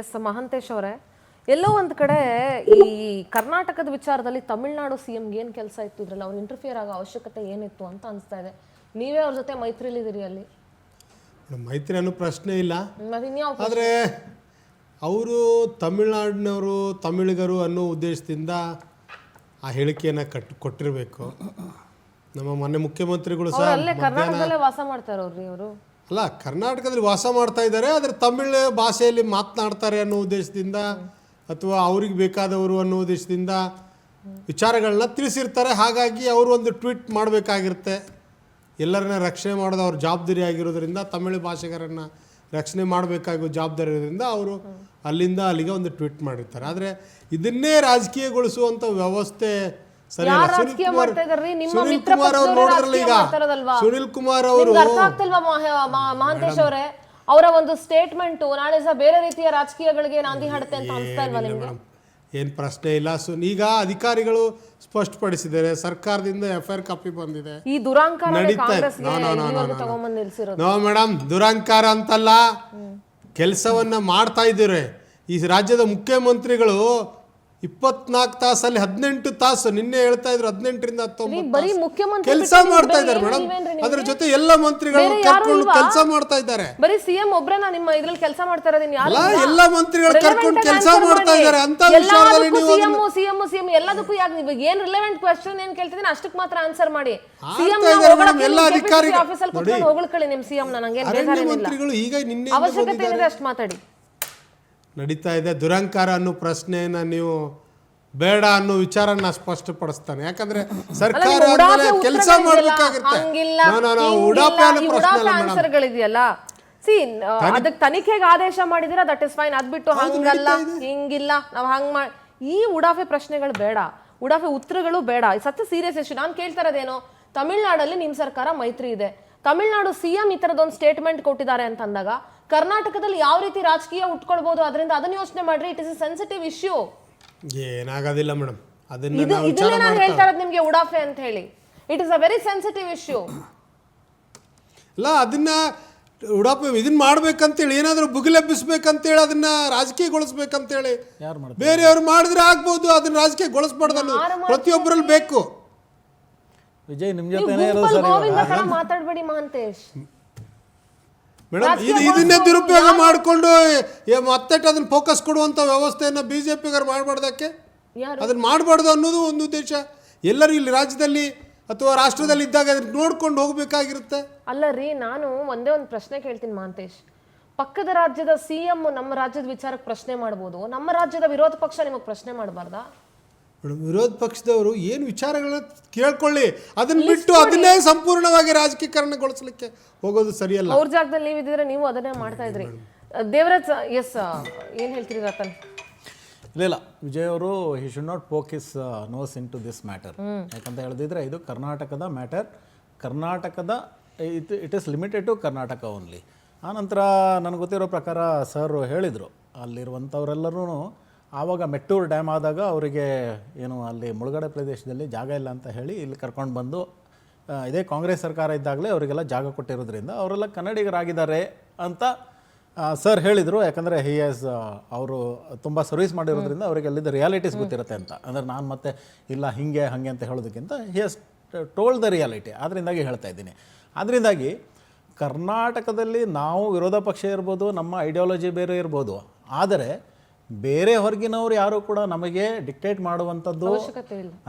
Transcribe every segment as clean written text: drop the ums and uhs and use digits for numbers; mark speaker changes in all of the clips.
Speaker 1: S Mahantesh ಅವರೇ, ಎಲ್ಲೋ ಒಂದು ಕಡೆ ಈ ಕರ್ನಾಟಕದ ವಿಚಾರದಲ್ಲಿ ತಮಿಳುನಾಡು ಸಿಎಂಗೆ ಏನು ಕೆಲಸ ಇತ್ತು, ಇದ್ರಲ್ಲಿ ಅವ್ರು ಇಂಟರ್ಫಿಯರ್ ಆಗೋ ಅವಶ್ಯಕತೆ ಏನಿತ್ತು ಅಂತ ಅನಿಸ್ತಾ ಇದೆ. ನೀವೇ ಅವ್ರ ಜೊತೆ ಮೈತ್ರಿಲಿದ್ದೀರಿ ಅಲ್ಲಿ.
Speaker 2: ಮೈತ್ರಿ ಅನ್ನೋ ಪ್ರಶ್ನೆ ಇಲ್ಲ, ಆದರೆ ಅವರು ತಮಿಳ್ನಾಡಿನವರು ತಮಿಳಿಗರು ಅನ್ನೋ ಉದ್ದೇಶದಿಂದ ಆ ಹೇಳಿಕೆಯನ್ನು ಕೊಟ್ಟಿರಬೇಕು. ನಮ್ಮ ಮೊನ್ನೆ ಮುಖ್ಯಮಂತ್ರಿಗಳು ಸಹ
Speaker 1: ಅಲ್ಲೇ ಕರ್ನಾಟಕದಲ್ಲೇ ವಾಸ ಮಾಡ್ತಾರವ್ರಿ ಅವರು.
Speaker 2: ಅಲ್ಲ, ಕರ್ನಾಟಕದಲ್ಲಿ ವಾಸ ಮಾಡ್ತಾ ಇದ್ದಾರೆ, ಆದರೆ ತಮಿಳು ಭಾಷೆಯಲ್ಲಿ ಮಾತನಾಡ್ತಾರೆ ಅನ್ನೋ ಉದ್ದೇಶದಿಂದ ಅಥವಾ ಅವ್ರಿಗೆ ಬೇಕಾದವರು ಅನ್ನೋ ಉದ್ದೇಶದಿಂದ ವಿಚಾರಗಳನ್ನ ತಿಳಿಸಿರ್ತಾರೆ. ಹಾಗಾಗಿ ಅವರು ಒಂದು ಟ್ವೀಟ್ ಮಾಡಬೇಕಾಗಿರುತ್ತೆ. ಎಲ್ಲರನ್ನ ರಕ್ಷಣೆ ಮಾಡೋದು ಅವ್ರ ಜವಾಬ್ದಾರಿ ಆಗಿರೋದ್ರಿಂದ, ತಮಿಳು ಭಾಷೆಗಾರನ್ನ ರಕ್ಷಣೆ ಮಾಡಬೇಕಾಗೋ ಜವಾಬ್ದಾರಿ ಇರೋದ್ರಿಂದ ಅವರು ಅಲ್ಲಿಂದ ಅಲ್ಲಿಗೆ ಒಂದು ಟ್ವೀಟ್ ಮಾಡಿರ್ತಾರೆ. ಆದರೆ ಇದನ್ನೇ ರಾಜಕೀಯಗೊಳಿಸುವಂಥ ವ್ಯವಸ್ಥೆ ಸರಿಯಲ್ಲ. ಸುನಿಲ್ ಕುಮಾರ್ ಅವರು ನೋಡಿದ್ರಲ್ಲ, ಈಗ ಸುನಿಲ್ ಕುಮಾರ್ ಅವರು
Speaker 1: ಮಹಾಂತೇಶ್ ಅವರೇ, ಅವರ ಒಂದು ಸ್ಟೇಟ್ಮೆಂಟ್ ನಾಳೆ ಸಹ ಬೇರೆ ರೀತಿಯ ರಾಜಕೀಯಗಳಿಗೆ ನಾಂದಿ ಹಾಡುತ್ತೆ ಅಂತ ಅನಿಸ್ತಾ ಇಲ್ವಾ ನಿಮ್ಗೆ?
Speaker 2: ಏನು ಪ್ರಶ್ನೆ ಇಲ್ಲ. ಈಗ ಅಧಿಕಾರಿಗಳು ಸ್ಪಷ್ಟಪಡಿಸಿದ್ದಾರೆ, ಸರ್ಕಾರದಿಂದ FIR ಕಾಪಿ ಬಂದಿದೆ.
Speaker 1: ಈ ದುರಾಂಕಾರ
Speaker 2: ನೋ ಮೇಡಮ್, ದುರಾಂಕಾರ ಅಂತಲ್ಲ, ಕೆಲಸವನ್ನ ಮಾಡ್ತಾ ಇದ್ದೀರಿ. ಈ ರಾಜ್ಯದ ಮುಖ್ಯಮಂತ್ರಿಗಳು 24 ತಾಸಲ್ಲಿ 18 ತಾಸು, ನಿನ್ನೆ ಹೇಳ್ತಾ ಇದ್ರು 18ರಿಂದ 19 ಕೆಲಸ ಮಾಡ್ತಾ ಇದ್ದಾರೆ ಮೇಡಮ್. ಅದ್ರ ಜೊತೆ ಎಲ್ಲ ಮಂತ್ರಿಗಳು ಕರ್ಕೊಂಡು ಕೆಲಸ ಮಾಡ್ತಾ ಇದ್ದಾರೆ.
Speaker 1: ಬರೀ ಸಿಎಂ ಒಬ್ರೇನಾ ನಿಮ್ಮ ಇದ್ರಲ್ಲಿ ಕೆಲಸ ಮಾಡ್ತಾ ಇರೋದು?
Speaker 2: ಎಲ್ಲ ಮಂತ್ರಿಗಳು ಕರ್ಕೊಂಡು ಕೆಲಸ ಮಾಡ್ತಾ ಇದ್ದಾರೆ ಅಂತ ವಿಚಾರದಲ್ಲಿ ನೀವು
Speaker 1: ಸಿಎಂ ಎಲ್ಲದಕ್ಕೂ ಯಾಕೆ ನೀವು ಏನ್ ರಿಲೆವೆಂಟ್ ಕ್ವೆಶ್ಚನ್ ಏನ್ ಕೇಳ್ತಿದ್ದೀನಿ ಅಷ್ಟಕ್ಕೆ ಮಾತ್ರ ಆನ್ಸರ್ ಮಾಡಿ.
Speaker 2: ಎಲ್ಲ ಅಧಿಕಾರಿಗಳು
Speaker 1: ಆಫೀಸಲ್ಲಿ ಕೂತ್ಕೊಂಡು ಹೊಗಳ್ಕೊಳ್ಳಿ ನಿಮ್ಮ ಸಿಎಂ. ನನಗೆ
Speaker 2: ಮಂತ್ರಿಗಳು ಈಗ ನಿನ್ನೆ
Speaker 1: ಅವಶ್ಯಕತೆ ಏನಿದೆ ಅಷ್ಟು ಮಾತಾಡಿ.
Speaker 2: ನಡೀತಾ ಇದೆ. ದುರಂಕಾರ ಅನ್ನೋ ಪ್ರಶ್ನೆಯನ್ನ ನೀವು ಬೇಡ ಅನ್ನೋ ವಿಚಾರನ ಸ್ಪಷ್ಟಪಡಿಸ್ತಾನೆ. ಯಾಕಂದ್ರೆ ಸರ್ಕಾರ ಕೆಲಸ ಮಾಡಬೇಕಾಗುತ್ತೆ.
Speaker 1: ಅದಕ್ಕೆ ತನಿಖೆಗೆ ಆದೇಶ ಮಾಡಿದಿರಾ, ದಟ್ ಇಸ್ ಫೈನ್. ಅದ್ ಬಿಟ್ಟು ಹಂಗಲ್ಲ ಹಿಂಗಿಲ್ಲ ನಾವ್ ಹಂಗ್ ಈ ಉಡಾಫೆ ಪ್ರಶ್ನೆಗಳು ಬೇಡ, ಉಡಾಫೆ ಉತ್ತರಗಳು ಬೇಡ. ಸತ್ಯ ಸೀರಿಯಸ್ ಇಶ್ಯೂ. ನಾನು ಕೇಳ್ತಾ ಇರೋದೇನು, ತಮಿಳ್ನಾಡಲ್ಲಿ ನಿಮ್ ಸರ್ಕಾರ ಮೈತ್ರಿ ಇದೆ, ತಮಿಳ್ನಾಡು ಸಿಎಂ ಈ ತರದೊಂದು ಸ್ಟೇಟ್ಮೆಂಟ್ ಕೊಟ್ಟಿದ್ದಾರೆ ಅಂತ ಅಂದಾಗ ಕರ್ನಾಟಕದಲ್ಲಿ ಯಾವ ರೀತಿ ರಾಜಕೀಯ ಉಟ್ಕೊಳ್ಬಹುದು, ಅದರಿಂದ ಅದನ್ನ ಯೋಚನೆ ಮಾಡ್ರಿ. It is a sensitive issue.
Speaker 2: ಏನಾಗೋದಿಲ್ಲ ಮೇಡಮ್,
Speaker 1: ಇದನ್ನೇ ನಾನು ಹೇಳ್ತಾ ಇರೋದು ನಿಮ್ಗೆ ಉಡಾಫೆ ಅಂತ ಹೇಳಿ. It is a very sensitive issue.
Speaker 2: ಅಲ್ಲ, ಅದನ್ನ ಉಡಾಫೆ ಇದನ್ನ ಮಾಡ್ಬೇಕಂತೇಳಿ, ಏನಾದರೂ ಬುಗಿಲೆಬ್ಬಿಸ್ಬೇಕಂತೇಳಿ, ಅದನ್ನ ರಾಜಕೀಯಗೊಳಿಸ್ಬೇಕಂತೇಳಿ ಬೇರೆಯವ್ರು ಮಾಡಿದ್ರೆ ಆಗ್ಬೋದು. ಅದನ್ನ ರಾಜಕೀಯಗೊಳಿಸ್ಬಾರ್ದು, ಪ್ರತಿಯೊಬ್ಬರಲ್ಲಿ ಬೇಕು.
Speaker 3: ವಿಜಯ್, ನಿಮ್ ಜೊತೆ
Speaker 1: ಮಾತಾಡ್ಬೇಡಿ ಮಹಾಂತೇಶ್
Speaker 2: ಮೇಡಮ್. ಇದನ್ನೇ ದುರುಪಯೋಗ ಮಾಡಿಕೊಂಡು ಮತ್ತೆ ಅದನ್ನ ಫೋಕಸ್ ಕೊಡುವಂತ ವ್ಯವಸ್ಥೆಯನ್ನ ಬಿಜೆಪಿಗರು ಮಾಡಬಾರ್ದಕ್ಕೆ, ಅದನ್ನ ಮಾಡಬಾರ್ದು ಅನ್ನೋದು ಒಂದು ಉದ್ದೇಶ. ಎಲ್ಲರೂ ಇಲ್ಲಿ ರಾಜ್ಯದಲ್ಲಿ ಅಥವಾ ರಾಷ್ಟ್ರದಲ್ಲಿ ಇದ್ದಾಗ ಅದನ್ನ ನೋಡ್ಕೊಂಡು ಹೋಗ್ಬೇಕಾಗಿರುತ್ತೆ.
Speaker 1: ಅಲ್ಲ ರೀ, ನಾನು ಒಂದೇ ಒಂದು ಪ್ರಶ್ನೆ ಕೇಳ್ತೀನಿ ಮಹಾಂತೇಶ್. ಪಕ್ಕದ ರಾಜ್ಯದ ಸಿಎಂ ನಮ್ಮ ರಾಜ್ಯದ ವಿಚಾರಕ್ಕೆ ಪ್ರಶ್ನೆ ಮಾಡ್ಬೋದು, ನಮ್ಮ ರಾಜ್ಯದ ವಿರೋಧ ಪಕ್ಷ ನಿಮಗೆ ಪ್ರಶ್ನೆ ಮಾಡಬಾರ್ದಾ?
Speaker 2: ಮೇಡಮ್, ವಿರೋಧ ಪಕ್ಷದವರು ಏನು ವಿಚಾರಗಳನ್ನ ಕೇಳ್ಕೊಳ್ಳಿ, ಅದನ್ನ ಬಿಟ್ಟು ಅದನ್ನೇ ಸಂಪೂರ್ಣವಾಗಿ ರಾಜಕೀಕರಣಗೊಳಿಸಲಿಕ್ಕೆ ಹೋಗೋದು ಸರಿಯಲ್ಲ.
Speaker 1: ಅವ್ರ ಜಾಗದಲ್ಲಿ ನೀವಿದ್ರೆ ನೀವು ಅದನ್ನೇ ಮಾಡ್ತಾ ಇದ್ರಿ. ದೇವರಾಜ್, ಎಸ್, ಏನು ಹೇಳ್ತೀರಿ ರತನ್?
Speaker 3: ಇಲ್ಲ, ವಿಜಯ್ ಅವರು he should not poke his nose into this matter. ಯಾಕಂತ ಹೇಳಿದ್ರೆ ಇದು ಕರ್ನಾಟಕದ ಮ್ಯಾಟರ್. ಕರ್ನಾಟಕದ it is limited to Karnataka only. ಆನಂತರ ನನಗೆ ಗೊತ್ತಿರೋ ಪ್ರಕಾರ ಸರ್ ಹೇಳಿದರು, ಅಲ್ಲಿರುವಂಥವರೆಲ್ಲರೂ ಆವಾಗ ಮೆಟ್ಟೂರು ಡ್ಯಾಮ್ ಆದಾಗ ಅವರಿಗೆ ಏನು ಅಲ್ಲಿ ಮುಳುಗಡೆ ಪ್ರದೇಶದಲ್ಲಿ ಜಾಗ ಇಲ್ಲ ಅಂತ ಹೇಳಿ ಇಲ್ಲಿ ಕರ್ಕೊಂಡು ಬಂದು, ಇದೇ ಕಾಂಗ್ರೆಸ್ ಸರ್ಕಾರ ಇದ್ದಾಗಲೇ ಅವರಿಗೆಲ್ಲ ಜಾಗ ಕೊಟ್ಟಿರೋದ್ರಿಂದ ಅವರೆಲ್ಲ ಕನ್ನಡಿಗರಾಗಿದ್ದಾರೆ ಅಂತ ಸರ್ ಹೇಳಿದರು. ಯಾಕಂದರೆ ಅವರು ತುಂಬ ಸರ್ವಿಸ್ ಮಾಡಿರೋದ್ರಿಂದ ಅವರಿಗೆ ಅಲ್ಲಿದ್ದ ರಿಯಾಲಿಟೀಸ್ ಗೊತ್ತಿರುತ್ತೆ ಅಂತ. ಅಂದರೆ ನಾನು ಮತ್ತೆ ಇಲ್ಲ ಹಿಂಗೆ ಹಾಗೆ ಅಂತ ಹೇಳೋದಕ್ಕಿಂತ he has told the reality. ಅದರಿಂದಾಗಿ ಹೇಳ್ತಾ ಇದ್ದೀನಿ. ಅದರಿಂದಾಗಿ ಕರ್ನಾಟಕದಲ್ಲಿ ನಾವು ವಿರೋಧ ಪಕ್ಷ ಇರ್ಬೋದು, ನಮ್ಮ ಐಡಿಯಾಲಜಿ ಬೇರೆ ಇರ್ಬೋದು, ಆದರೆ ಬೇರೆ ಹೊರಗಿನವರು ಯಾರು ಕೂಡ ನಮಗೆ ಡಿಕ್ಟೇಟ್ ಮಾಡುವಂಥದ್ದು,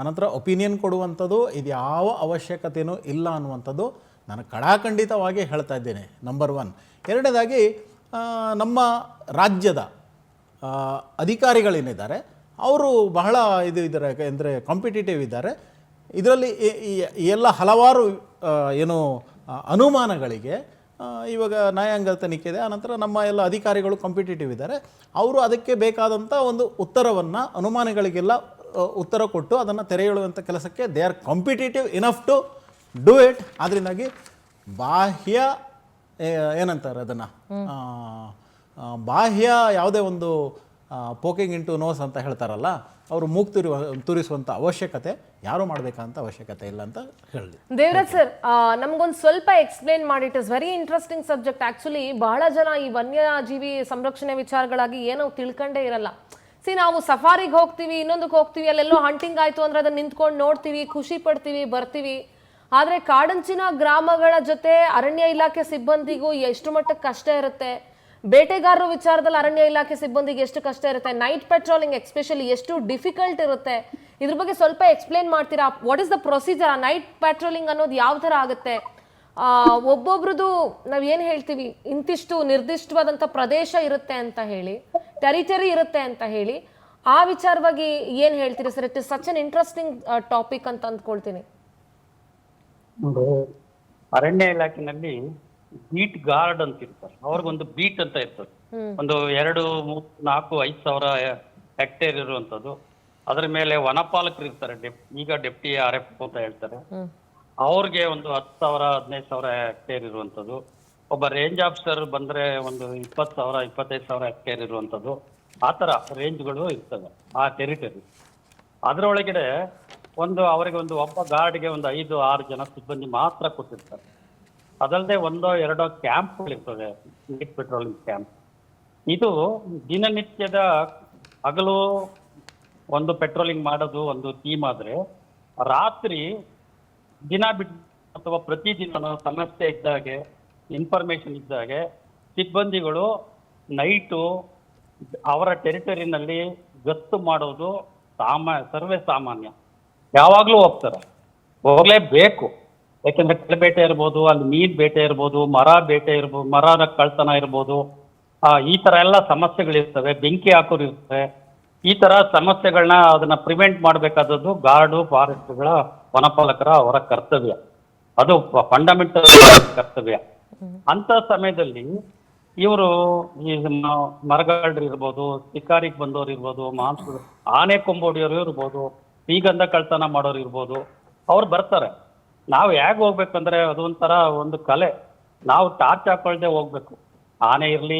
Speaker 3: ಅನಂತರ ಒಪಿನಿಯನ್ ಕೊಡುವಂಥದ್ದು ಇದು ಯಾವ ಅವಶ್ಯಕತೆಯೂ ಇಲ್ಲ ಅನ್ನುವಂಥದ್ದು ನಾನು ಕಡಾಖಂಡಿತವಾಗಿ ಹೇಳ್ತಾ ಇದ್ದೇನೆ. ನಂಬರ್ 1. ಎರಡನೇದಾಗಿ ನಮ್ಮ ರಾಜ್ಯದ ಅಧಿಕಾರಿಗಳೇನಿದ್ದಾರೆ ಅವರು ಬಹಳ ಇದ್ದಾರೆ, ಅಂದರೆ ಕಾಂಪಿಟೇಟಿವ್ ಇದ್ದಾರೆ. ಇದರಲ್ಲಿ ಎಲ್ಲ ಹಲವಾರು ಏನು ಅನುಮಾನಗಳಿಗೆ ಇವಾಗ ನ್ಯಾಯಾಂಗ ತನಿಖೆ ಇದೆ. ಆನಂತರ ನಮ್ಮ ಎಲ್ಲ ಅಧಿಕಾರಿಗಳು ಕಾಂಪಿಟೇಟಿವ್ ಇದ್ದಾರೆ. ಅವರು ಅದಕ್ಕೆ ಬೇಕಾದಂಥ ಒಂದು ಉತ್ತರವನ್ನು, ಅನುಮಾನಗಳಿಗೆಲ್ಲ ಉತ್ತರ ಕೊಟ್ಟು ಅದನ್ನು ತೆರೆ ಎಳೆಯುವಂಥ ಕೆಲಸಕ್ಕೆ they are competitive enough to do it. ಅದರಿಂದಾಗಿ ಬಾಹ್ಯ ಏನಂತಾರೆ ಅದನ್ನು, ಬಾಹ್ಯ ಯಾವುದೇ ಒಂದು ಪೋಕಿಂಗ್ ಇಂಟು ನೋಸ್ ಅಂತ ಹೇಳ್ತಾರಲ್ಲ, ಅವರು ಮೂಗು ತೂರಿಸುವಂಥ ಅವಶ್ಯಕತೆ ಯಾರು ಮಾಡಬೇಕಂತ ಅವಶ್ಯಕತೆ ಇಲ್ಲ ಅಂತ ಹೇಳಿ.
Speaker 1: ದೇವರಾಜ್ ಸರ್, ನಮಗೊಂದು ಸ್ವಲ್ಪ ಎಕ್ಸ್ಪ್ಲೇನ್ ಮಾಡಿ. It is very interesting subject. Actually ಬಹಳ ಜನ ಈ ವನ್ಯಜೀವಿ ಸಂರಕ್ಷಣೆ ವಿಚಾರಗಳಾಗಿ ಏನೋ ತಿಳ್ಕೊಂಡೇ ಇರಲ್ಲ. ನಾವು ಸಫಾರಿಗೆ ಹೋಗ್ತೀವಿ, ಇನ್ನೊಂದಕ್ಕೆ ಹೋಗ್ತೀವಿ, ಅಲ್ಲೆಲ್ಲೋ ಹಂಟಿಂಗ್ ಆಯ್ತು ಅಂದ್ರೆ ಅದನ್ನ ನಿಂತ್ಕೊಂಡು ನೋಡ್ತೀವಿ, ಖುಷಿ ಪಡ್ತೀವಿ, ಬರ್ತೀವಿ. ಆದ್ರೆ ಕಾಡಂಚಿನ ಗ್ರಾಮಗಳ ಜೊತೆ ಅರಣ್ಯ ಇಲಾಖೆ ಸಿಬ್ಬಂದಿಗೂ ಎಷ್ಟು ಮಟ್ಟಕ್ಕೆ ಕಷ್ಟ ಇರುತ್ತೆ, ಬೇಟೆಗಾರರ ವಿಚಾರದಲ್ಲಿ ಅರಣ್ಯ ಇಲಾಖೆ ಸಿಬ್ಬಂದಿಗೆ ಎಷ್ಟು ಕಷ್ಟ ಇರುತ್ತೆ, ನೈಟ್ ಪೆಟ್ರೋಲಿಂಗ್ ಎಸ್ಪೆಷಲಿ ಎಷ್ಟು ಡಿಫಿಕಲ್ಟ್ ಇರುತ್ತೆ, ಇದ್ರ ಬಗ್ಗೆ ಸ್ವಲ್ಪ ಎಕ್ಸ್ಪ್ಲೇನ್ ಮಾಡ್ತೀರಾ? What is the procedure? ಆ ನೈಟ್ ಪೆಟ್ರೋಲಿಂಗ್ ಅನ್ನೋದು ಯಾವ ಥರ ಆಗುತ್ತೆ? ಒಬ್ಬೊಬ್ರದ್ದು ನಾವು ಏನು ಹೇಳ್ತೀವಿ, ಇಂತಿಷ್ಟು ನಿರ್ದಿಷ್ಟವಾದಂಥ ಪ್ರದೇಶ ಇರುತ್ತೆ ಅಂತ ಹೇಳಿ, ಟೆರಿಟರಿ ಇರುತ್ತೆ ಅಂತ ಹೇಳಿ, ಆ ವಿಚಾರವಾಗಿ ಏನು ಹೇಳ್ತೀರಿ sir? It is such an interesting topic ಅಂತ ಅಂದ್ಕೊಳ್ತೀನಿ.
Speaker 4: ಅರಣ್ಯ ಇಲಾಖೆನಲ್ಲಿ ಬೀಟ್ ಗಾರ್ಡ್ ಅಂತ ಇರ್ತಾರೆ, ಅವ್ರಿಗೊಂದು ಬೀಟ್ ಅಂತ ಇರ್ತದೆ. ಒಂದು 2, 3, 4, 5 ಸಾವಿರ ಹೆಕ್ಟೇರ್ ಇರುವಂತದ್ದು. ಅದ್ರ ಮೇಲೆ ವನಪಾಲಕರು ಇರ್ತಾರೆ, ಈಗ ಡೆಪ್ಟಿ RF ಅಂತ ಹೇಳ್ತಾರೆ, ಅವ್ರಿಗೆ ಒಂದು 10,000, 15,000 ಹೆಕ್ಟೇರ್ ಇರುವಂತದ್ದು. ಒಬ್ಬ ರೇಂಜ್ ಆಫೀಸರ್ ಬಂದ್ರೆ ಒಂದು 20,000, 25,000 ಹೆಕ್ಟೇರ್ ಇರುವಂತದ್ದು. ಆ ತರ ರೇಂಜ್ಗಳು ಇರ್ತವೆ ಆ ಟೆರಿಟರಿ. ಅದರೊಳಗಡೆ ಅವರಿಗೆ ಒಬ್ಬ ಗಾರ್ಡ್ಗೆ ಒಂದು 5-6 ಜನ ಸಿಬ್ಬಂದಿ ಮಾತ್ರ ಕೊಟ್ಟಿರ್ತಾರೆ. ಅದಲ್ಲದೆ 1-2 ಕ್ಯಾಂಪ್ಗಳಿರ್ತದೆ, ನೈಟ್ ಪೆಟ್ರೋಲಿಂಗ್ ಕ್ಯಾಂಪ್. ಇದು ದಿನನಿತ್ಯದ ಹಗಲು ಒಂದು ಪೆಟ್ರೋಲಿಂಗ್ ಮಾಡೋದು ಒಂದು ಟೀಮ್ ಆದ್ರೆ, ರಾತ್ರಿ ದಿನ ಬಿಟ್ಟು ಅಥವಾ ಪ್ರತಿದಿನ ಸಮಸ್ಯೆ ಇದ್ದಾಗೆ, ಇನ್ಫಾರ್ಮೇಶನ್ ಇದ್ದಾಗೆ ಸಿಬ್ಬಂದಿಗಳು ನೈಟು ಅವರ ಟೆರಿಟರಿನಲ್ಲಿ ಗಸ್ತು ಮಾಡೋದು ಸರ್ವೇ ಸಾಮಾನ್ಯ. ಯಾವಾಗ್ಲೂ ಹೋಗ್ತಾರೆ, ಹೋಗ್ಲೇಬೇಕು. ಯಾಕೆಂದ್ರೆ ಕಳ್ಳಬೇಟೆ ಇರ್ಬೋದು, ಅಲ್ಲಿ ಮೀನ್ ಬೇಟೆ ಇರ್ಬೋದು, ಮರ ಬೇಟೆ ಇರ್ಬೋದು, ಮರದ ಕಳ್ತನ ಇರ್ಬೋದು, ಈ ತರ ಎಲ್ಲ ಸಮಸ್ಯೆಗಳಿರ್ತವೆ. ಬೆಂಕಿ ಹಾಕೋರು ಇರ್ತವೆ. ಈ ತರ ಸಮಸ್ಯೆಗಳನ್ನ ಅದನ್ನ ಪ್ರಿವೆಂಟ್ ಮಾಡ್ಬೇಕಾದದ್ದು ಗಾರ್ಡು, ಫಾರೆಸ್ಟ್ಗಳ ವನಪಾಲಕರ ಅವರ ಕರ್ತವ್ಯ. ಅದು ಫಂಡಮೆಂಟಲ್ ಕರ್ತವ್ಯ. ಅಂತ ಸಮಯದಲ್ಲಿ ಇವರು ಈ ಮರಗಾಡ್ರು ಇರ್ಬೋದು, ಶಿಕಾರಿಗೆ ಬಂದವರು ಇರ್ಬೋದು, ಆನೆ ಕೊಂಬೋಡಿಯವರು ಇರ್ಬೋದು, ಶ್ರೀಗಂಧ ಕಳ್ತನ ಮಾಡೋರು ಇರ್ಬೋದು, ಅವ್ರು ಬರ್ತಾರೆ. ನಾವು ಹೇಗೆ ಹೋಗ್ಬೇಕಂದ್ರೆ ಅದೊಂಥರ ಒಂದು ಕಲೆ. ನಾವು ಟಾರ್ಚ್ ಹಾಕೊಳ್ದೆ ಹೋಗ್ಬೇಕು. ಆನೆ ಇರಲಿ,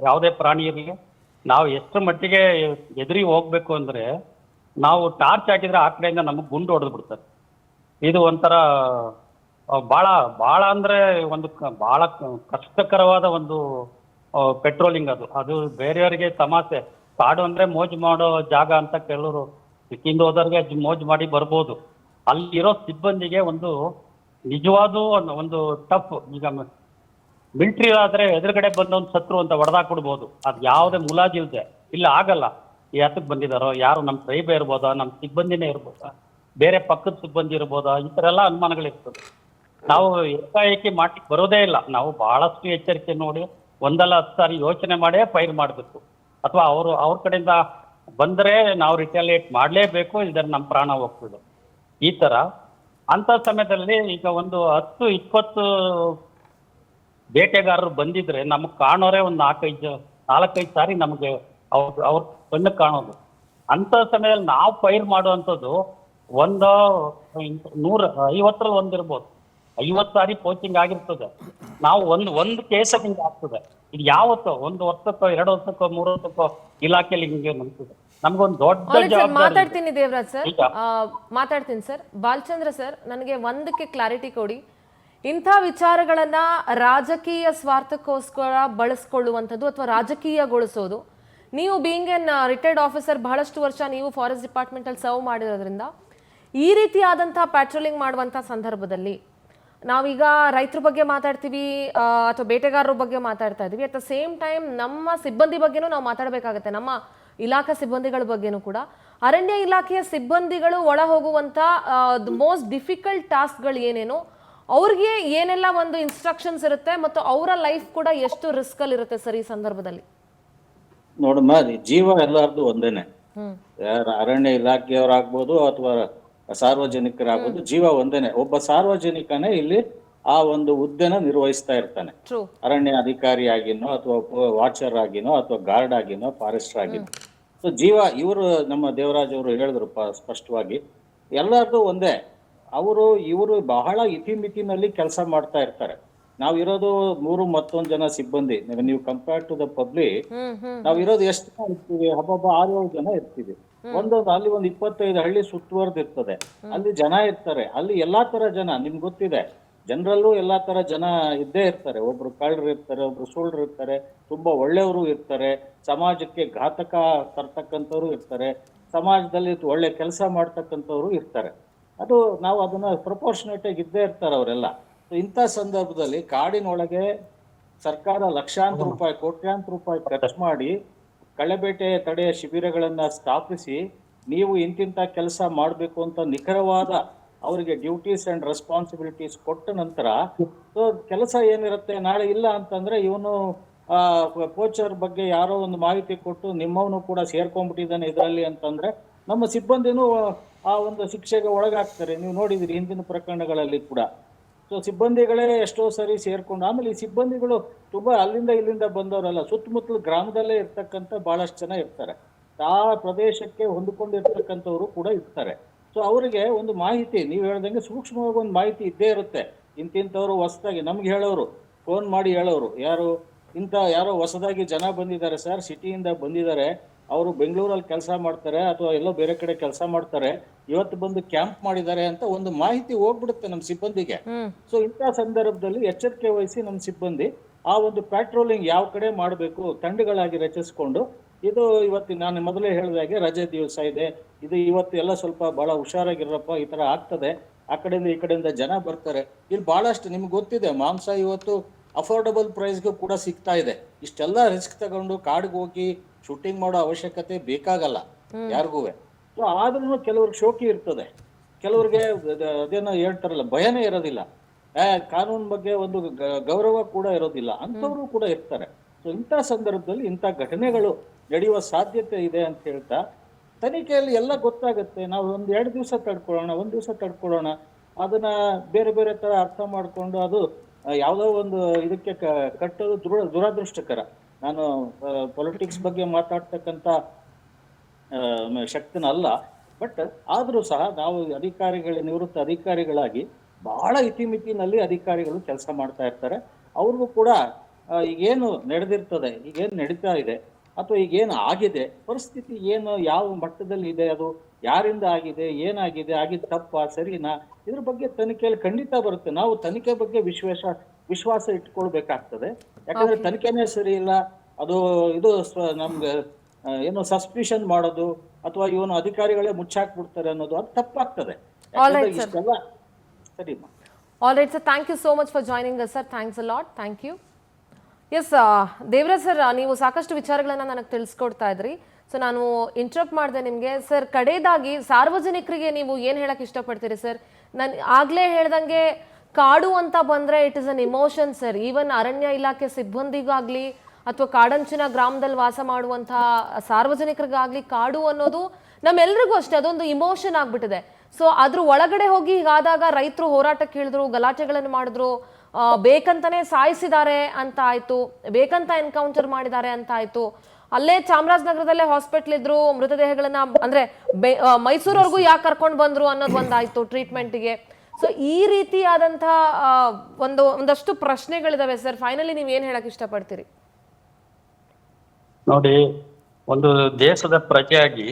Speaker 4: ಯಾವುದೇ ಪ್ರಾಣಿ ಇರಲಿ, ನಾವು ಎಷ್ಟು ಮಟ್ಟಿಗೆ ಎದುರಿ ಹೋಗ್ಬೇಕು ಅಂದ್ರೆ ನಾವು ಟಾರ್ಚ್ ಹಾಕಿದ್ರೆ ಆ ಕಡೆಯಿಂದ ನಮಗೆ ಗುಂಡು ಹೊಡೆದು ಬಿಡ್ತಾರೆ. ಇದು ಒಂಥರ ಭಾಳ ಅಂದ್ರೆ ಭಾಳ ಕಷ್ಟಕರವಾದ ಒಂದು ಪೆಟ್ರೋಲಿಂಗ್. ಅದು ಬೇರೆಯವರಿಗೆ ತಮಾಷೆ. ಕಾಡು ಅಂದ್ರೆ ಮೋಜು ಮಾಡೋ ಜಾಗ ಅಂತ ಕೆಲವರು ಸಿಕ್ಕಿಂದ ಹೋದವ್ರಿಗೆ ಮೋಜು ಮಾಡಿ ಬರ್ಬೋದು. ಅಲ್ಲಿರೋ ಸಿಬ್ಬಂದಿಗೆ ನಿಜವಾದ ಒಂದು ಟಫ್. ಈಗ ಮಿಲಿಟ್ರಿ ಆದ್ರೆ ಎದುರುಗಡೆ ಬಂದವನ್ ಸತ್ರು ಅಂತ ಹೊಡೆದಾಕ್ಬಿಡ್ಬೋದು. ಅದು ಯಾವುದೇ ಮುಲಾಜಿಲ್ದೆ. ಇಲ್ಲ, ಆಗಲ್ಲ. ಯಾತಕ್ಕೆ ಬಂದಿದಾರೋ, ಯಾರು ನಮ್ಮ ಟ್ರೈಬ್ ಇರ್ಬೋದಾ, ನಮ್ಮ ಸಿಬ್ಬಂದಿನೇ ಇರ್ಬೋದಾ, ಬೇರೆ ಪಕ್ಕದ ಸಿಬ್ಬಂದಿ ಇರ್ಬೋದಾ, ಈ ಥರ ಎಲ್ಲ ಅನುಮಾನಗಳಿರ್ತದೆ. ನಾವು ಏಕಾಏಕಿ ಮಾಡ್ಲಿಕ್ಕೆ ಬರೋದೇ ಇಲ್ಲ. ನಾವು ಬಹಳಷ್ಟು ಎಚ್ಚರಿಕೆ ನೋಡಿ 1-10 ಸಾರಿ ಯೋಚನೆ ಮಾಡೇ ಫೈರ್ ಮಾಡಬೇಕು. ಅಥವಾ ಅವ್ರ ಕಡೆಯಿಂದ ಬಂದರೆ ನಾವು ರಿಟಾಲಿಯೇಟ್ ಮಾಡಲೇಬೇಕು, ಇಲ್ದರೆ ನಮ್ಮ ಪ್ರಾಣ ಹೋಗ್ತದೆ. ಈ ಥರ ಅಂಥ ಸಮಯದಲ್ಲಿ ಈಗ 10-20 ಬೇಟೆಗಾರರು ಬಂದಿದ್ರೆ ನಮಗೆ ಕಾಣೋರೆ 4-5 ಸಾರಿ ನಮಗೆ ಅವ್ರ ಕಣ್ಣಿಗೆ ಕಾಣೋದು. ಅಂಥ ಸಮಯದಲ್ಲಿ ನಾವು ಫೈರ್ ಮಾಡುವಂಥದ್ದು 150ರಲ್ಲಿ ಒಂದಿರ್ಬೋದು. 50 ಸಾರಿ ಪೋಚಿಂಗ್ ಆಗಿರ್ತದೆ. ನಾವು ಒಂದು ಕೇಸಲ್ಲಿ ಹಿಂಗೆ ಆಗ್ತದೆ. ಇದು ಯಾವತ್ತೋ 1 ವರ್ಷಕ್ಕೋ 2 ವರ್ಷಕ್ಕೋ 3 ವರ್ಷಕ್ಕೋ ಇಲಾಖೆಯಲ್ಲಿ ಹಿಂಗೆ ನಿಲ್ತದೆ. ನಮ್ಗೊಂದು ದೊಡ್ಡ
Speaker 1: ಮಾತಾಡ್ತೀನಿ ದೇವರಾಜ್ ಸರ್, ಮಾತಾಡ್ತೀನಿ ಸರ್. ಬಾಲಚಂದ್ರ ಸರ್, ನನಗೆ ಒಂದಕ್ಕೆ ಕ್ಲಾರಿಟಿ ಕೊಡಿ. ಇಂಥ ವಿಚಾರಗಳನ್ನ ರಾಜಕೀಯ ಸ್ವಾರ್ಥಕ್ಕೋಸ್ಕರ ಬಳಸ್ಕೊಳ್ಳುವಂಥದ್ದು ಅಥವಾ ರಾಜಕೀಯಗೊಳಿಸೋದು, ನೀವು ಬೀಯಿಂಗ್ ಎನ್ ರಿಟೈರ್ಡ್ ಆಫೀಸರ್, ಬಹಳಷ್ಟು ವರ್ಷ ನೀವು ಫಾರೆಸ್ಟ್ ಡಿಪಾರ್ಟ್ಮೆಂಟಲ್ಲಿ ಸರ್ವ್ ಮಾಡಿರೋದ್ರಿಂದ ಈ ರೀತಿಯಾದಂಥ ಪ್ಯಾಟ್ರೋಲಿಂಗ್ ಮಾಡುವಂಥ ಸಂದರ್ಭದಲ್ಲಿ ನಾವೀಗ ರೈತರ ಬಗ್ಗೆ ಮಾತಾಡ್ತೀವಿ ಅಥವಾ ಬೇಟೆಗಾರರ ಬಗ್ಗೆ ಮಾತಾಡ್ತಾ ಇದ್ದೀವಿ. ಅಟ್ ದ ಸೇಮ್ ಟೈಮ್ ನಮ್ಮ ಸಿಬ್ಬಂದಿ ಬಗ್ಗೆನೂ ನಾವು ಮಾತಾಡಬೇಕಾಗತ್ತೆ, ನಮ್ಮ ಇಲಾಖಾ ಸಿಬ್ಬಂದಿಗಳ ಬಗ್ಗೆನೂ ಕೂಡ. ಅರಣ್ಯ ಇಲಾಖೆಯ ಸಿಬ್ಬಂದಿಗಳು ಒಳ ಹೋಗುವಂಥ ಮೋಸ್ಟ್ ಡಿಫಿಕಲ್ಟ್ ಟಾಸ್ಕ್ಗಳು ಏನೇನೋ, ಅವ್ರಿಗೆ ಏನೆಲ್ಲ ಒಂದು ಇನ್ಸ್ಟ್ರಕ್ಷನ್ಸ್ ಇರುತ್ತೆ ಮತ್ತು ಅವರ ಲೈಫ್ ಕೂಡ ಎಷ್ಟು ರಿಸ್ಕ್ ಅಲ್ಲಿ ಇರುತ್ತೆ ಸರ್ ಈ ಸಂದರ್ಭದಲ್ಲಿ?
Speaker 5: ನೋಡಮ್ಮ, ಜೀವ ಎಲ್ಲಾರ್ದು ಒಂದೇನೆ. ಅರಣ್ಯ ಇಲಾಖೆಯವರಾಗ್ಬೋದು ಅಥವಾ ಸಾರ್ವಜನಿಕರಾಗ್ಬೋದು, ಜೀವ ಒಂದೇನೆ. ಒಬ್ಬ ಸಾರ್ವಜನಿಕನೇ ಇಲ್ಲಿ ಆ ಒಂದು ಹುದ್ದೆನ ನಿರ್ವಹಿಸ್ತಾ ಇರ್ತಾನೆ. ಅರಣ್ಯ ಅಧಿಕಾರಿ ಆಗಿನೋ ಅಥವಾ ವಾಚರ್ ಆಗಿನೋ ಅಥವಾ ಗಾರ್ಡ್ ಆಗಿನೋ ಫಾರೆಸ್ಟರ್ ಆಗಿನೋ. ಸೊ ಜೀವ, ಇವರು ನಮ್ಮ ದೇವರಾಜ್ ಅವರು ಹೇಳಿದ್ರು ಸ್ಪಷ್ಟವಾಗಿ, ಎಲ್ಲಾರ್ದು ಒಂದೇ. ಇವರು ಬಹಳ ಇತಿಮಿತಿನಲ್ಲಿ ಕೆಲಸ ಮಾಡ್ತಾ ಇರ್ತಾರೆ. ನಾವಿರೋದು 3 ಮತ್ತೊಂದು ಜನ ಸಿಬ್ಬಂದಿ. ನೀವು ಕಂಪೇರ್ ಟು ದ ಪಬ್ಲಿಕ್, ನಾವಿರೋದು ಎಷ್ಟು ಜನ ಇರ್ತೀವಿ? ಹಬ್ಬ 6-7 ಜನ ಇರ್ತೀವಿ. ಅಲ್ಲಿ ಒಂದು 25 ಹಳ್ಳಿ ಸುತ್ತುವರೆದು ಇರ್ತದೆ. ಅಲ್ಲಿ ಜನ ಇರ್ತಾರೆ. ಅಲ್ಲಿ ಎಲ್ಲಾ ತರ ಜನ, ನಿಮ್ಗೆ ಗೊತ್ತಿದೆ, ಜನರಲ್ಲೂ ಎಲ್ಲಾ ತರ ಜನ ಇದ್ದೇ ಇರ್ತಾರೆ. ಒಬ್ರು ಕಳ್ಳರು ಇರ್ತಾರೆ, ಒಬ್ರು ಸುಳ್ಳು ಇರ್ತಾರೆ, ತುಂಬಾ ಒಳ್ಳೆಯವರು ಇರ್ತಾರೆ, ಸಮಾಜಕ್ಕೆ ಘಾತಕ ತರ್ತಕ್ಕಂಥವ್ರು ಇರ್ತಾರೆ, ಸಮಾಜದಲ್ಲಿ ಒಳ್ಳೆ ಕೆಲಸ ಮಾಡ್ತಕ್ಕಂಥವ್ರು ಇರ್ತಾರೆ. ಅದು ನಾವು ಅದನ್ನ ಪ್ರಪೋರ್ಷನೇಟ್ ಆಗಿ ಇದ್ದೇ ಇರ್ತಾರೆ ಅವರೆಲ್ಲ. ಇಂಥ ಸಂದರ್ಭದಲ್ಲಿ ಕಾಡಿನೊಳಗೆ ಸರ್ಕಾರ ಲಕ್ಷಾಂತರ ರೂಪಾಯಿ, ಕೋಟ್ಯಾಂತರ ರೂಪಾಯಿ ಖರ್ಚು ಮಾಡಿ ಕಳೆಬೇಟೆ ತಡೆಯ ಶಿಬಿರಗಳನ್ನ ಸ್ಥಾಪಿಸಿ, ನೀವು ಇಂತಿಂತ ಕೆಲಸ ಮಾಡಬೇಕು ಅಂತ ನಿಖರವಾದ ಅವರಿಗೆ ಡ್ಯೂಟೀಸ್ ಅಂಡ್ ರೆಸ್ಪಾನ್ಸಿಬಿಲಿಟೀಸ್ ಕೊಟ್ಟ ನಂತರ ಕೆಲಸ ಏನಿರುತ್ತೆ, ನಾಳೆ ಇಲ್ಲ ಅಂತಂದ್ರೆ ಇವನು ಕೋಚರ್ ಬಗ್ಗೆ ಯಾರೋ ಒಂದು ಮಾಹಿತಿ ಕೊಟ್ಟು ನಿಮ್ಮವನು ಕೂಡ ಸೇರ್ಕೊಂಡ್ಬಿಟ್ಟಿದ್ದಾನೆ ಇದರಲ್ಲಿ ಅಂತಂದ್ರೆ ನಮ್ಮ ಸಿಬ್ಬಂದಿನೂ ಆ ಒಂದು ಶಿಕ್ಷೆಗೆ ಒಳಗಾಗ್ತಾರೆ. ನೀವು ನೋಡಿದಿರಿ ಹಿಂದಿನ ಪ್ರಕರಣಗಳಲ್ಲಿ ಕೂಡ. ಸೊ ಸಿಬ್ಬಂದಿಗಳೇ ಎಷ್ಟೋ ಸರಿ ಸೇರ್ಕೊಂಡು, ಆಮೇಲೆ ಈ ಸಿಬ್ಬಂದಿಗಳು ತುಂಬಾ ಅಲ್ಲಿಂದ ಇಲ್ಲಿಂದ ಬಂದವರಲ್ಲ, ಸುತ್ತಮುತ್ತಲ ಗ್ರಾಮದಲ್ಲೇ ಇರ್ತಕ್ಕಂಥ ಬಹಳಷ್ಟು ಜನ ಇರ್ತಾರೆ. ಆ ಪ್ರದೇಶಕ್ಕೆ ಹೊಂದಿಕೊಂಡಿರ್ತಕ್ಕಂಥವ್ರು ಕೂಡ ಇರ್ತಾರೆ. ಸೊ ಅವರಿಗೆ ಒಂದು ಮಾಹಿತಿ, ನೀವು ಹೇಳ್ದಂಗೆ ಸೂಕ್ಷ್ಮವಾಗಿ ಒಂದು ಮಾಹಿತಿ ಇದ್ದೇ ಇರುತ್ತೆ. ಇಂತಿಂಥವ್ರು ಹೊಸದಾಗಿ ನಮ್ಗೆ ಹೇಳೋರು, ಫೋನ್ ಮಾಡಿ ಹೇಳೋರು, ಯಾರೋ ಹೊಸದಾಗಿ ಜನ ಬಂದಿದ್ದಾರೆ ಸರ್, ಸಿಟಿಯಿಂದ ಬಂದಿದ್ದಾರೆ, ಅವರು ಬೆಂಗಳೂರಲ್ಲಿ ಕೆಲಸ ಮಾಡ್ತಾರೆ ಅಥವಾ ಎಲ್ಲೋ ಬೇರೆ ಕಡೆ ಕೆಲಸ ಮಾಡ್ತಾರೆ, ಇವತ್ತು ಬಂದು ಕ್ಯಾಂಪ್ ಮಾಡಿದ್ದಾರೆ ಅಂತ ಒಂದು ಮಾಹಿತಿ ಹೋಗ್ಬಿಡುತ್ತೆ ನಮ್ಮ ಸಿಬ್ಬಂದಿಗೆ. ಸೊ ಇಂಥ ಸಂದರ್ಭದಲ್ಲಿ ಎಚ್ಚರಿಕೆ ವಹಿಸಿ ನಮ್ಮ ಸಿಬ್ಬಂದಿ ಆ ಒಂದು ಪ್ಯಾಟ್ರೋಲಿಂಗ್ ಯಾವ ಕಡೆ ಮಾಡಬೇಕು ತಂಡಗಳಾಗಿ ರಚಿಸ್ಕೊಂಡು, ಇದು ಇವತ್ತು ನಾನು ಮೊದಲೇ ಹೇಳಿದಾಗೆ ರಜೆ ದಿವಸ ಇದೆ, ಇದು ಇವತ್ತು ಎಲ್ಲ ಸ್ವಲ್ಪ ಬಹಳ ಹುಷಾರಾಗಿರಪ್ಪ, ಈ ತರ ಆಗ್ತದೆ, ಆ ಕಡೆಯಿಂದ ಈ ಕಡೆಯಿಂದ ಜನ ಬರ್ತಾರೆ. ಇಲ್ಲಿ ಬಹಳಷ್ಟು ನಿಮ್ಗೆ ಗೊತ್ತಿದೆ, ಮಾಂಸ ಇವತ್ತು ಅಫೋರ್ಡಬಲ್ ಪ್ರೈಸ್ಗೂ ಕೂಡ ಸಿಗ್ತಾ ಇದೆ. ಇಷ್ಟೆಲ್ಲ ರಿಸ್ಕ್ ತಗೊಂಡು ಕಾಡಿಗೆ ಹೋಗಿ ಶೂಟಿಂಗ್ ಮಾಡೋ ಅವಶ್ಯಕತೆ ಬೇಕಾಗಲ್ಲ ಯಾರಿಗೂ. ಸೊ ಆದ್ರೂ ಕೆಲವ್ರಿಗೆ ಶೋಕಿ ಇರ್ತದೆ, ಕೆಲವ್ರಿಗೆ ಅದೇನೋ ಹೇಳ್ತಾರಲ್ಲ, ಭಯನೇ ಇರೋದಿಲ್ಲ, ಕಾನೂನು ಬಗ್ಗೆ ಒಂದು ಗೌರವ ಕೂಡ ಇರೋದಿಲ್ಲ, ಅಂಥವ್ರು ಕೂಡ ಇರ್ತಾರೆ. ಸೊ ಇಂಥ ಸಂದರ್ಭದಲ್ಲಿ ಇಂಥ ಘಟನೆಗಳು ನಡೆಯುವ ಸಾಧ್ಯತೆ ಇದೆ ಅಂತ ಹೇಳ್ತಾ, ತನಿಖೆಯಲ್ಲಿ ಎಲ್ಲ ಗೊತ್ತಾಗುತ್ತೆ. ನಾವು 1-2 ದಿವಸ ತಡ್ಕೊಳ್ಳೋಣ, 1 ದಿವಸ ತಡ್ಕೊಳ್ಳೋಣ, ಅದನ್ನ ಬೇರೆ ಬೇರೆ ತರ ಅರ್ಥ ಮಾಡ್ಕೊಂಡು ಅದು ಯಾವುದೋ ಒಂದು ಇದಕ್ಕೆ ಕಟ್ಟೋದು ದುರದೃಷ್ಟಕರ. ನಾನು ಪೊಲಿಟಿಕ್ಸ್ ಬಗ್ಗೆ ಮಾತಾಡ್ತಕ್ಕಂಥ ಶಕ್ತಿನ ಅಲ್ಲ, ಬಟ್ ಆದರೂ ಸಹ ನಾವು ನಿವೃತ್ತ ಅಧಿಕಾರಿಗಳಾಗಿ ಬಹಳ ಇತಿಮಿತಿನಲ್ಲಿ ಅಧಿಕಾರಿಗಳು ಕೆಲಸ ಮಾಡ್ತಾ ಇರ್ತಾರೆ. ಅವ್ರಿಗೂ ಕೂಡ ಈಗೇನು ನಡೆದಿರ್ತದೆ, ಈಗೇನು ನಡೀತಾ ಇದೆ ಅಥವಾ ಈಗೇನು ಆಗಿದೆ, ಪರಿಸ್ಥಿತಿ ಏನು, ಯಾವ ಮಟ್ಟದಲ್ಲಿ ಇದೆ, ಅದು ಯಾರಿಂದ ಆಗಿದೆ, ಏನಾಗಿದೆ, ಆಗಿದ್ದು ತಪ್ಪಾ ಸರಿನಾ, ಇದ್ರ ಬಗ್ಗೆ ತನಿಖೆಯಲ್ಲಿ ಖಂಡಿತ ಬರುತ್ತೆ. ನಾವು ತನಿಖೆ ಬಗ್ಗೆ ವಿಶ್ವಾಸ ಇಟ್ಕೊಳ್ಬೇಕಾಗ್ತದೆ. ಯಾಕಂದ್ರೆ ತನಿಖೆನೇ ಸರಿ ಇಲ್ಲ, ಅದು ಇದು ನಮ್ಗೆ ಏನು ಸಸ್ಪಿಷನ್ ಮಾಡೋದು ಅಥವಾ ಇವನು ಅಧಿಕಾರಿಗಳೇ ಮುಚ್ಚಾಕ್ಬಿಡ್ತಾರೆ ಅನ್ನೋದು ಅದು ತಪ್ಪಾಗ್ತದೆ. ಇಷ್ಟೆಲ್ಲ ಸರಿ.
Speaker 1: All right sir, thank you so much for joining us sir. Thanks a lot. Thank you. Yes Devaraj sir, ನೀವು ಸಾಕಷ್ಟು ವಿಚಾರಗಳನ್ನ ನನಗೆ ತಿಳಿಸ್ಕೊಡ್ತಾ ಇದ್ರಿ. ಸೊ ನಾನು ಇಂಟ್ರಪ್ಟ್ ಮಾಡಿದೆ ನಿಮಗೆ. ಸರ್, ಕಡೆಯದಾಗಿ ಸಾರ್ವಜನಿಕರಿಗೆ ನೀವು ಏನು ಹೇಳಕ್ಕೆ ಇಷ್ಟಪಡ್ತೀರಿ ಸರ್? ನಾನು ಆಗಲೇ ಹೇಳ್ದಂಗೆ ಕಾಡು ಅಂತ ಬಂದರೆ it is an emotion sir. Even ಅರಣ್ಯ ಇಲಾಖೆ ಸಿಬ್ಬಂದಿಗಾಗಲಿ ಅಥವಾ ಕಾಡಂಚಿನ ಗ್ರಾಮದಲ್ಲಿ ವಾಸ ಮಾಡುವಂಥ ಸಾರ್ವಜನಿಕರಿಗಾಗಲಿ ಕಾಡು ಅನ್ನೋದು ನಮ್ಮೆಲ್ರಿಗೂ ಅಷ್ಟೇ ಅದೊಂದು ಇಮೋಷನ್ ಆಗಿಬಿಟ್ಟಿದೆ. ಸೊ ಅದ್ರ ಒಳಗಡೆ ಹೋಗಿ ಹೀಗಾದಾಗ ರೈತರು ಹೋರಾಟಕ್ಕೆ ಇಳಿದ್ರು, ಗಲಾಟೆಗಳನ್ನು ಮಾಡಿದ್ರು, ಬೇಕಂತಾನೆ ಸಾಯಿಸಿದ್ದಾರೆ ಅಂತ ಆಯ್ತು, ಬೇಕಂತ ಎನ್ಕೌಂಟರ್ ಮಾಡಿದ್ದಾರೆ ಅಂತ ಆಯ್ತು. ಅಲ್ಲೇ ಚಾಮರಾಜನಗರದಲ್ಲೇ ಹಾಸ್ಪಿಟ್ಲ್ ಇದ್ರು, ಮೃತದೇಹಗಳನ್ನ ಅಂದ್ರೆ ಮೈಸೂರವರೆಗೂ ಯಾಕೆ ಕರ್ಕೊಂಡು ಬಂದ್ರು ಅನ್ನೋದು ಒಂದಾಯ್ತು ಟ್ರೀಟ್ಮೆಂಟ್ಗೆ. ಸೊ ಈ ರೀತಿಯಾದಂತಹ ಒಂದಷ್ಟು ಪ್ರಶ್ನೆಗಳಿದಾವೆ ಸರ್. ಫೈನಲಿ ನೀವು ಏನ್ ಹೇಳಕ್ ಇಷ್ಟಪಡ್ತೀರಿ?
Speaker 4: ನೋಡಿ, ಒಂದು ದೇಶದ ಪ್ರಜೆಯಾಗಿ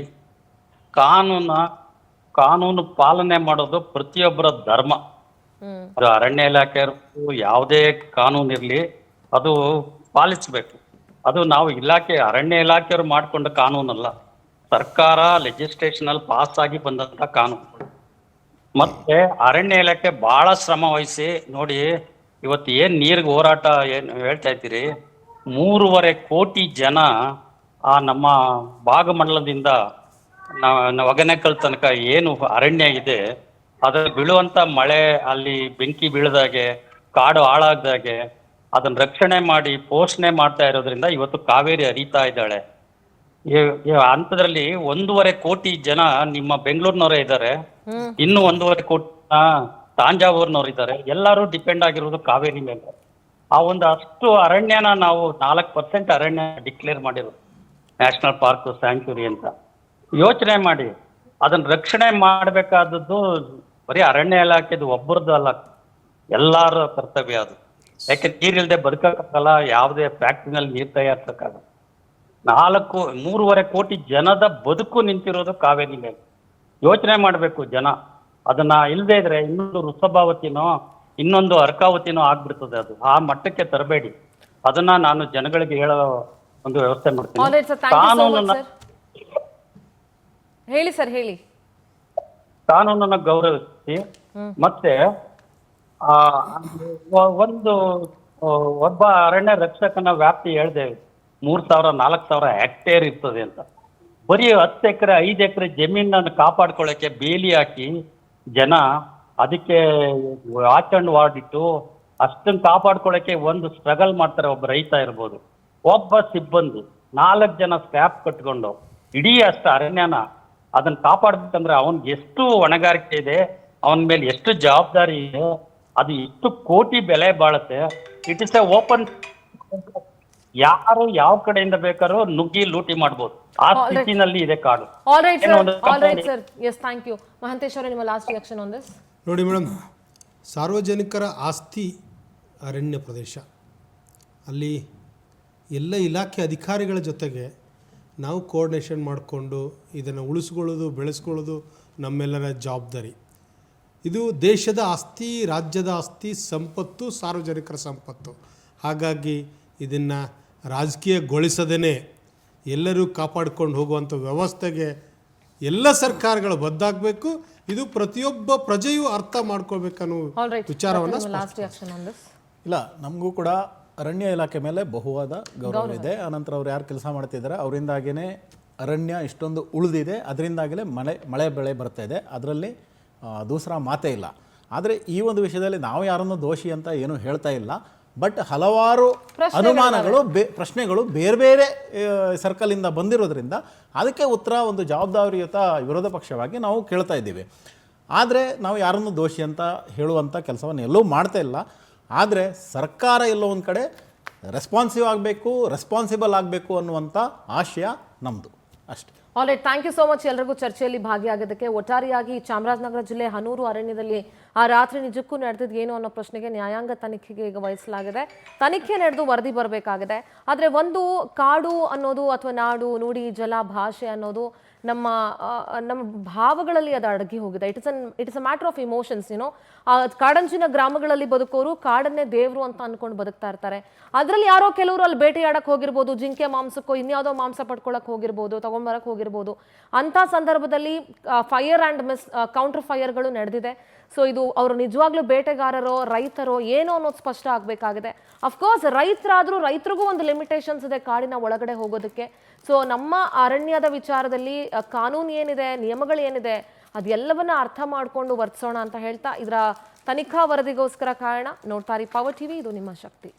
Speaker 4: ಕಾನೂನು ಪಾಲನೆ ಮಾಡೋದು ಪ್ರತಿಯೊಬ್ಬರ ಧರ್ಮ. ಅದು ಅರಣ್ಯ ಇಲಾಖೆ ಯಾವುದೇ ಕಾನೂನು ಇರ್ಲಿ, ಅದು ಪಾಲಿಸಬೇಕು. ಅದು ನಾವು ಅರಣ್ಯ ಇಲಾಖೆಯವರು ಮಾಡ್ಕೊಂಡ ಕಾನೂನಲ್ಲ, ಸರ್ಕಾರ ಲೆಜಿಸ್ಲೇಷನ್ ಅಲ್ಲಿ ಪಾಸ್ ಆಗಿ ಬಂದಂತ ಕಾನೂನು. ಮತ್ತೆ ಅರಣ್ಯ ಇಲಾಖೆ ಬಹಳ ಶ್ರಮ ವಹಿಸಿ ನೋಡಿ, ಇವತ್ತು ಏನ್ ನೀರಿಗೆ ಹೋರಾಟ ಏನು ಹೇಳ್ತಾ ಇದ್ದೀರಿ, 3.5 ಕೋಟಿ ಜನ ಆ ನಮ್ಮ ಭಾಗಮಂಡಲದಿಂದ ಹೊಗೇನಕಲ್ ತನಕ ಏನು ಅರಣ್ಯ ಇದೆ, ಅದ್ರಲ್ಲಿ ಬೀಳುವಂತ ಮಳೆ, ಅಲ್ಲಿ ಬೆಂಕಿ ಬೀಳದಾಗೆ, ಕಾಡು ಹಾಳಾಗ್ದಾಗೆ ಅದನ್ನ ರಕ್ಷಣೆ ಮಾಡಿ ಪೋಷಣೆ ಮಾಡ್ತಾ ಇರೋದ್ರಿಂದ ಇವತ್ತು ಕಾವೇರಿ ಹರಿತಾ ಇದ್ದಾಳೆ. ಅಂತದ್ರಲ್ಲಿ 1.5 ಕೋಟಿ ಜನ ನಿಮ್ಮ ಬೆಂಗಳೂರಿನವರೇ ಇದ್ದಾರೆ, ಇನ್ನು 1.5 ಕೋಟಿ ತಾಂಜಾವೂರ್ನವ್ರು ಇದ್ದಾರೆ. ಎಲ್ಲರೂ ಡಿಪೆಂಡ್ ಆಗಿರೋದು ಕಾವೇರಿ ಮೇಲೆ. ಆ ಒಂದು ಅಷ್ಟು ಅರಣ್ಯನ ನಾವು 4% ಅರಣ್ಯ ಡಿಕ್ಲೇರ್ ಮಾಡಿರೋದು ನ್ಯಾಷನಲ್ ಪಾರ್ಕ್ ಸ್ಯಾಂಕ್ಚುರಿ ಅಂತ. ಯೋಚನೆ ಮಾಡಿ, ಅದನ್ನ ರಕ್ಷಣೆ ಮಾಡಬೇಕಾದದ್ದು ಬರೀ ಅರಣ್ಯ ಇಲಾಖೆದು ಒಬ್ಬರದ್ದು ಅಲ್ಲ, ಎಲ್ಲರ ಕರ್ತವ್ಯ ಅದು. ಯಾಕೆ ನೀರಿಲ್ದೆ ಬದುಕಕ್ಕಾಗಲ್ಲ, ಯಾವುದೇ ಫ್ಯಾಕ್ಟ್ರಿನಲ್ಲಿ ನೀರು ತಯಾರಿಸಕ್ಕಾಗಲ್ಲ. 3.5 ಕೋಟಿ ಜನದ ಬದುಕು ನಿಂತಿರೋದು ಕಾವೇರಿ ಮೇಲೆ. ಯೋಚನೆ ಮಾಡಬೇಕು ಜನ. ಅದನ್ನ ಇಲ್ಲದೆ ಇದ್ರೆ ಇನ್ನೊಂದು ವೃಷಭಾವತಿನೋ ಇನ್ನೊಂದು ಅರ್ಕಾವತಿನೋ ಆಗ್ಬಿಡ್ತದೆ. ಅದು ಆ ಮಟ್ಟಕ್ಕೆ ತರಬೇಡಿ. ಅದನ್ನ ನಾನು ಜನಗಳಿಗೆ ಹೇಳೋ ಒಂದು ವ್ಯವಸ್ಥೆ
Speaker 1: All
Speaker 4: ಮಾಡ್ತೀನಿ.
Speaker 1: right, sir. Thank you so much,
Speaker 4: ಕಾನೂನನ್ನ
Speaker 1: sir. ಹೇಳಿ ಸರ್, ಹೇಳಿ.
Speaker 4: ಕಾನೂನನ್ನ ಗೌರವಿಸಿ ಮತ್ತೆ ಆ ಒಂದು ಒಬ್ಬ ಅರಣ್ಯ ರಕ್ಷಕನ ವ್ಯಾಪ್ತಿ ಹೇಳ್ದೆ 3,000-4,000 ಹೆಕ್ಟೇರ್ ಇರ್ತದೆ ಅಂತ. ಬರೀ 10 ಎಕರೆ 5 ಎಕರೆ ಜಮೀನನ್ನು ಕಾಪಾಡ್ಕೊಳ್ಳೋಕೆ ಬೇಲಿ ಹಾಕಿ ಜನ ಅದಕ್ಕೆ ವಾಚ್ ಅಂಡ್ ವಾರ್ಡ್ ಇಟ್ಟು ಅಷ್ಟನ್ನು ಕಾಪಾಡ್ಕೊಳ್ಳೋಕೆ ಒಂದು ಸ್ಟ್ರಗಲ್ ಮಾಡ್ತಾರೆ. ಒಬ್ಬ ರೈತ ಇರ್ಬೋದು, ಒಬ್ಬ ಸಿಬ್ಬಂದಿ 4 ಜನ ಸ್ಕ್ರಾಪ್ ಕಟ್ಕೊಂಡು ಇಡೀ ಅಷ್ಟು ಅರಣ್ಯನ ಅದನ್ನ ಕಾಪಾಡ್ಬೇಕಂದ್ರೆ ಅವನ್ಗೆ ಎಷ್ಟು ಹೊಣೆಗಾರಿಕೆ ಇದೆ, ಅವನ ಮೇಲೆ ಎಷ್ಟು ಜವಾಬ್ದಾರಿ ಇದೆ, ಅದು ಎಷ್ಟು ಕೋಟಿ ಬೆಲೆ ಬಾಳುತ್ತೆ. It is a open. ಯಾರು ಯಾವ ಕಡೆಯಿಂದ ಬೇಕಾದ್ರೂ ನುಗ್ಗಿ ಲೂಟಿ ಮಾಡ್ಬೋದು. ಆ ಸ್ಥಿತಿನಲ್ಲಿ ಇದೆ ಕಾಡು.
Speaker 1: All right,
Speaker 4: ಏನೋ
Speaker 1: sir.
Speaker 4: ಒಂದು
Speaker 1: All right, sir. Yes, thank you. Mahantesh ಅವರೇ, ನಿಮ್ಮ ಲಾಸ್ಟ್ ರಿಯಾಕ್ಷನ್ ಆನ್ ದಿಸ್.
Speaker 2: ನೋಡಿ ಮೇಡಮ್, ಸಾರ್ವಜನಿಕರ ಆಸ್ತಿ ಅರಣ್ಯ ಪ್ರದೇಶ, ಅಲ್ಲಿ ಎಲ್ಲ ಇಲಾಖೆ ಅಧಿಕಾರಿಗಳ ಜೊತೆಗೆ ನಾವು ಕೋಆರ್ಡಿನೇಷನ್ ಮಾಡಿಕೊಂಡು ಇದನ್ನು ಉಳಿಸ್ಕೊಳ್ಳೋದು ಬೆಳೆಸ್ಕೊಳ್ಳೋದು ನಮ್ಮೆಲ್ಲರ ಜವಾಬ್ದಾರಿ. ಇದು ದೇಶದ ಆಸ್ತಿ, ರಾಜ್ಯದ ಆಸ್ತಿ, ಸಂಪತ್ತು, ಸಾರ್ವಜನಿಕರ ಸಂಪತ್ತು. ಹಾಗಾಗಿ ಇದನ್ನು ರಾಜಕೀಯಗೊಳಿಸದೇ ಎಲ್ಲರೂ ಕಾಪಾಡ್ಕೊಂಡು ಹೋಗುವಂಥ ವ್ಯವಸ್ಥೆಗೆ ಎಲ್ಲ ಸರ್ಕಾರಗಳು ಬದ್ಧಾಗಬೇಕು. ಇದು ಪ್ರತಿಯೊಬ್ಬ ಪ್ರಜೆಯೂ ಅರ್ಥ ಮಾಡ್ಕೊಳ್ಬೇಕನ್ನೋ
Speaker 1: All right.
Speaker 2: ವಿಚಾರವನ್ನು
Speaker 1: ಲಾಸ್ಟ್ ರಿಯಾಕ್ಷನ್ ಆನ್ ದಿಸ್.
Speaker 3: ಇಲ್ಲ, ನಮಗೂ ಕೂಡ ಅರಣ್ಯ ಇಲಾಖೆ ಮೇಲೆ ಬಹುವಾದ ಗೌರವ ಇದೆ. ಆನಂತರ ಅವ್ರು ಯಾರು ಕೆಲಸ ಮಾಡ್ತಿದ್ದಾರೆ ಅವರಿಂದಾಗಿಯೇ ಅರಣ್ಯ ಇಷ್ಟೊಂದು ಉಳಿದಿದೆ, ಅದರಿಂದಾಗಲೇ ಮಳೆ ಬೆಳೆ ಬರ್ತಾ ಇದೆ. ಅದರಲ್ಲಿ ದೂಸರ ಮಾತೇ ಇಲ್ಲ. ಆದರೆ ಈ ಒಂದು ವಿಷಯದಲ್ಲಿ ನಾವು ಯಾರನ್ನು ದೋಷಿ ಅಂತ ಏನೂ ಹೇಳ್ತಾ ಇಲ್ಲ. ಬಟ್ ಹಲವಾರು ಅನುಮಾನಗಳು, ಪ್ರಶ್ನೆಗಳು ಬೇರೆ ಬೇರೆ ಸರ್ಕಲಿಂದ ಬಂದಿರೋದ್ರಿಂದ ಅದಕ್ಕೆ ಉತ್ತರ ಒಂದು ಜವಾಬ್ದಾರಿಯುತ ವಿರೋಧ ಪಕ್ಷವಾಗಿ ನಾವು ಕೇಳ್ತಾ ಇದ್ದೀವಿ. ಆದರೆ ನಾವು ಯಾರನ್ನು ದೋಷಿ ಅಂತ ಹೇಳುವಂಥ ಕೆಲಸವನ್ನು ಎಲ್ಲೂ ಮಾಡ್ತಾ ಇಲ್ಲ. ಆದರೆ ಸರ್ಕಾರ ಎಲ್ಲೋ ಒಂದು ಕಡೆ ರೆಸ್ಪಾನ್ಸಿಬಲ್ ಆಗಬೇಕು ಅನ್ನುವಂಥ ಆಶಯ ನಮ್ಮದು ಅಷ್ಟೇ.
Speaker 1: All right, thank you so much ಎಲ್ಲರಿಗೂ ಚರ್ಚೆಯಲ್ಲಿ ಭಾಗಿಯಾಗೋದಕ್ಕೆ. ಒಟ್ಟಾರೆಯಾಗಿ ಚಾಮರಾಜನಗರ ಜಿಲ್ಲೆ ಹನೂರು ಅರಣ್ಯದಲ್ಲಿ ಆ ರಾತ್ರಿ ನಿಜಕ್ಕೂ ನಡೆದಿದ್ದು ಏನು ಅನ್ನೋ ಪ್ರಶ್ನೆಗೆ ನ್ಯಾಯಾಂಗ ತನಿಖೆಗೆ ಈಗ ವಹಿಸಲಾಗಿದೆ. ತನಿಖೆ ನಡೆದು ವರದಿ ಬರಬೇಕಾಗಿದೆ. ಆದರೆ ಒಂದು ಕಾಡು ಅನ್ನೋದು ಅಥವಾ ನಾಡು, ನುಡಿ, ಜಲ, ಭಾಷೆ ಅನ್ನೋದು ನಮ್ಮ ಭಾವಗಳಲ್ಲಿ ಅದು ಅಡಗಿ ಹೋಗಿದೆ. It is a matter of emotions. ಕಾಡಂಚಿನ ಗ್ರಾಮಗಳಲ್ಲಿ ಬದುಕೋರು ಕಾಡನ್ನೇ ದೇವರು ಅಂತ ಅನ್ಕೊಂಡು ಬದುಕ್ತಾ ಇರ್ತಾರೆ. ಅದರಲ್ಲಿ ಯಾರೋ ಕೆಲವರು ಅಲ್ಲಿ ಬೇಟೆಯಾಡಕ್ಕೆ ಹೋಗಿರ್ಬೋದು, ಜಿಂಕೆ ಮಾಂಸಕ್ಕೋ ಇನ್ಯಾವುದೋ ಮಾಂಸ ಪಡ್ಕೊಳಕ್ಕೆ ಹೋಗಿರ್ಬೋದು, ತಗೊಂಡ್ಬರಕ್ಕೆ ಹೋಗಿರ್ಬೋದು. ಅಂಥ ಸಂದರ್ಭದಲ್ಲಿ ಫೈರ್ ಆ್ಯಂಡ್ ಕೌಂಟರ್ ಫೈರ್ಗಳು ನಡೆದಿದೆ. ಸೊ ಇದು ಅವರು ನಿಜವಾಗ್ಲೂ ಬೇಟೆಗಾರರೋ ರೈತರೋ ಏನೋ ಅನ್ನೋದು ಸ್ಪಷ್ಟ ಆಗಬೇಕಾಗಿದೆ. ಅಫ್ಕೋರ್ಸ್ ರೈತರಿಗೂ ಒಂದು ಲಿಮಿಟೇಷನ್ಸ್ ಇದೆ ಕಾಡಿನ ಒಳಗಡೆ ಹೋಗೋದಕ್ಕೆ. ಸೊ ನಮ್ಮ ಅರಣ್ಯದ ವಿಚಾರದಲ್ಲಿ ಕಾನೂನು ಏನಿದೆ, ನಿಯಮಗಳು ಏನಿದೆ, ಅದೆಲ್ಲವನ್ನ ಅರ್ಥ ಮಾಡಿಕೊಂಡು ವರ್ತಿಸೋಣ ಅಂತ ಹೇಳ್ತಾ ಇದರ ತನಿಖಾ ವರದಿಗೋಸ್ಕರ ಕಾರಣ. ನೋಡ್ತಾ ಇರಿ ಪವರ್ ಟಿವಿ, ಇದು ನಿಮ್ಮ ಶಕ್ತಿ.